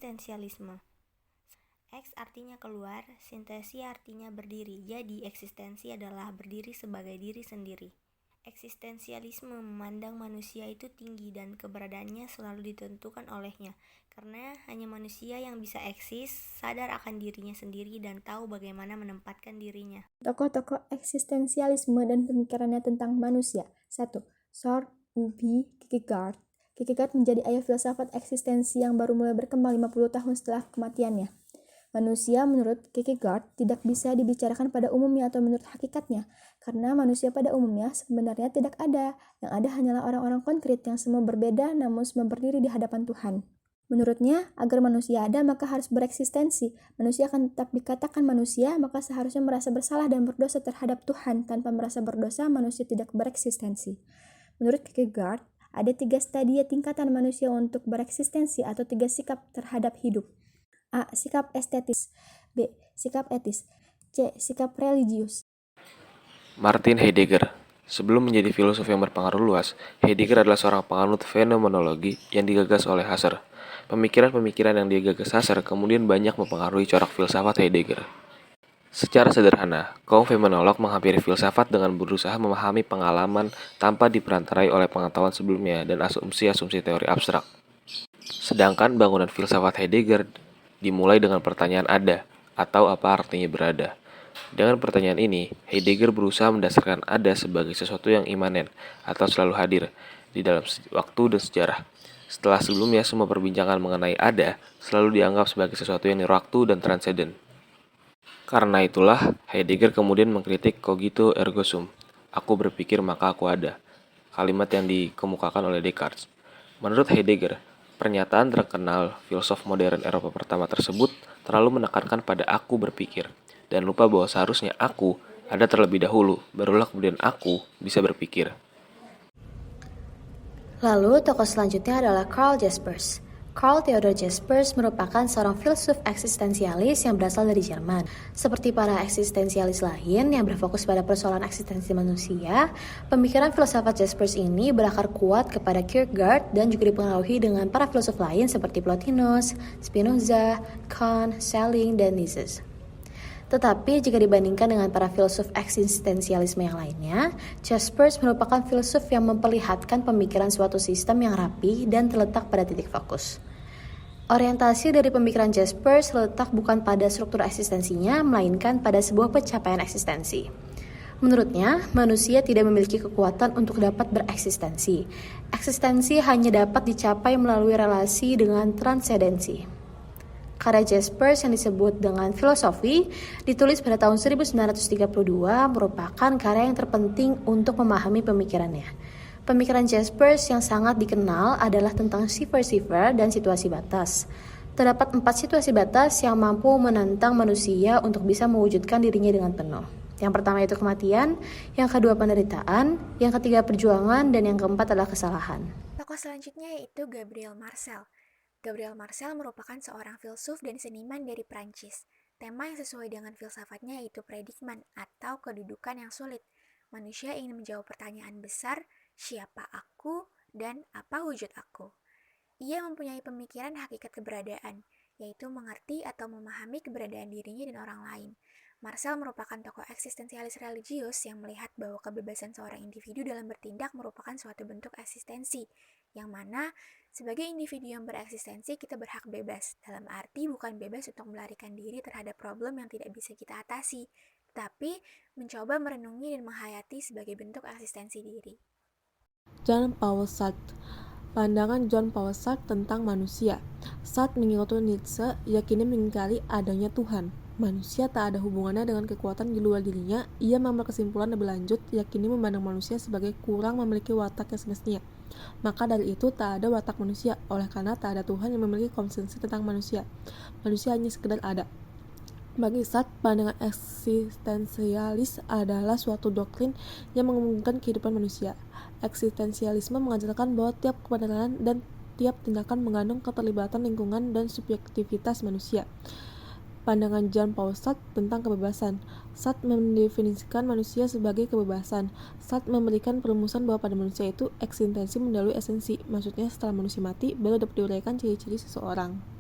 Eksistensialisme. Eks artinya keluar, sintesia artinya berdiri, jadi eksistensi adalah berdiri sebagai diri sendiri. Eksistensialisme memandang manusia itu tinggi dan keberadaannya selalu ditentukan olehnya, karena hanya manusia yang bisa eksis, sadar akan dirinya sendiri dan tahu bagaimana menempatkan dirinya. Tokoh-tokoh eksistensialisme dan pemikirannya tentang manusia. 1. Søren Ube Kierkegaard. Kierkegaard menjadi ayah filsafat eksistensi yang baru mulai berkembang 50 tahun setelah kematiannya. Manusia menurut Kierkegaard tidak bisa dibicarakan pada umumnya atau menurut hakikatnya, karena manusia pada umumnya sebenarnya tidak ada. Yang ada hanyalah orang-orang konkret yang semua berbeda namun semua berdiri di hadapan Tuhan. Menurutnya, agar manusia ada maka harus bereksistensi. Manusia akan tetap dikatakan manusia, maka seharusnya merasa bersalah dan berdosa terhadap Tuhan. Tanpa merasa berdosa, manusia tidak bereksistensi. Menurut Kierkegaard, ada 3 stadia tingkatan manusia untuk bereksistensi atau 3 sikap terhadap hidup. A. Sikap estetis. B. Sikap etis. C. Sikap religius. Martin Heidegger. Sebelum menjadi filosof yang berpengaruh luas, Heidegger adalah seorang penganut fenomenologi yang digagas oleh Husserl. Pemikiran-pemikiran yang digagas Husserl kemudian banyak mempengaruhi corak filsafat Heidegger. Secara sederhana, kaum fenomenolog menghampiri filsafat dengan berusaha memahami pengalaman tanpa diperantarai oleh pengetahuan sebelumnya dan asumsi-asumsi teori abstrak. Sedangkan bangunan filsafat Heidegger dimulai dengan pertanyaan ada, atau apa artinya berada. Dengan pertanyaan ini, Heidegger berusaha mendasarkan ada sebagai sesuatu yang imanen atau selalu hadir di dalam waktu dan sejarah. Setelah sebelumnya semua perbincangan mengenai ada selalu dianggap sebagai sesuatu yang waktu dan transenden. Karena itulah, Heidegger kemudian mengkritik cogito ergo sum, aku berpikir maka aku ada, kalimat yang dikemukakan oleh Descartes. Menurut Heidegger, pernyataan terkenal filsuf modern Eropa pertama tersebut terlalu menekankan pada aku berpikir, dan lupa bahwa seharusnya aku ada terlebih dahulu, barulah kemudian aku bisa berpikir. Lalu tokoh selanjutnya adalah Karl Jaspers. Karl Theodor Jaspers merupakan seorang filsuf eksistensialis yang berasal dari Jerman. Seperti para eksistensialis lain yang berfokus pada persoalan eksistensi manusia, pemikiran filsafat Jaspers ini berakar kuat kepada Kierkegaard dan juga dipengaruhi dengan para filsuf lain seperti Plotinus, Spinoza, Kant, Schelling, dan Nietzsche. Tetapi jika dibandingkan dengan para filsuf eksistensialisme yang lainnya, Jaspers merupakan filsuf yang memperlihatkan pemikiran suatu sistem yang rapi dan terletak pada titik fokus. Orientasi dari pemikiran Jaspers terletak bukan pada struktur eksistensinya, melainkan pada sebuah pencapaian eksistensi. Menurutnya, manusia tidak memiliki kekuatan untuk dapat bereksistensi. Eksistensi hanya dapat dicapai melalui relasi dengan transendensi. Karya Jaspers yang disebut dengan filosofi, ditulis pada tahun 1932, merupakan karya yang terpenting untuk memahami pemikirannya. Pemikiran Jaspers yang sangat dikenal adalah tentang sifar-sifar dan situasi batas. Terdapat 4 situasi batas yang mampu menantang manusia untuk bisa mewujudkan dirinya dengan penuh. Yang pertama itu kematian, yang kedua penderitaan, yang ketiga perjuangan, dan yang keempat adalah kesalahan. Tokoh selanjutnya yaitu Gabriel Marcel. Gabriel Marcel merupakan seorang filsuf dan seniman dari Prancis. Tema yang sesuai dengan filsafatnya yaitu predikmen atau kedudukan yang sulit. Manusia ingin menjawab pertanyaan besar, siapa aku dan apa wujud aku. Ia mempunyai pemikiran hakikat keberadaan, yaitu mengerti atau memahami keberadaan dirinya dan orang lain. Marcel merupakan tokoh eksistensialis religius yang melihat bahwa kebebasan seorang individu dalam bertindak merupakan suatu bentuk eksistensi, yang mana sebagai individu yang bereksistensi kita berhak bebas, dalam arti bukan bebas untuk melarikan diri terhadap problem yang tidak bisa kita atasi, tetapi mencoba merenungi dan menghayati sebagai bentuk eksistensi diri. Jean-Paul Sartre. Pandangan Jean-Paul Sartre tentang manusia. Sartre mengikuti Nietzsche, yakini mengingkari adanya Tuhan. Manusia tak ada hubungannya dengan kekuatan di luar dirinya. Ia mengambil kesimpulan lebih lanjut, yakini memandang manusia sebagai kurang memiliki watak yang semestinya. Maka dari itu tak ada watak manusia, oleh karena tak ada Tuhan yang memiliki konsensi tentang manusia. Manusia hanya sekedar ada. Bagi Sartre, pandangan eksistensialis adalah suatu doktrin yang memungkinkan kehidupan manusia. Eksistensialisme mengajarkan bahwa tiap kebenaran dan tiap tindakan mengandung keterlibatan lingkungan dan subjektivitas manusia. Pandangan Jean-Paul Sartre tentang kebebasan. Sartre mendefinisikan manusia sebagai kebebasan. Sartre memberikan perumusan bahwa pada manusia itu eksistensi mendahului esensi. Maksudnya setelah manusia mati, baru dapat diuraikan ciri-ciri seseorang.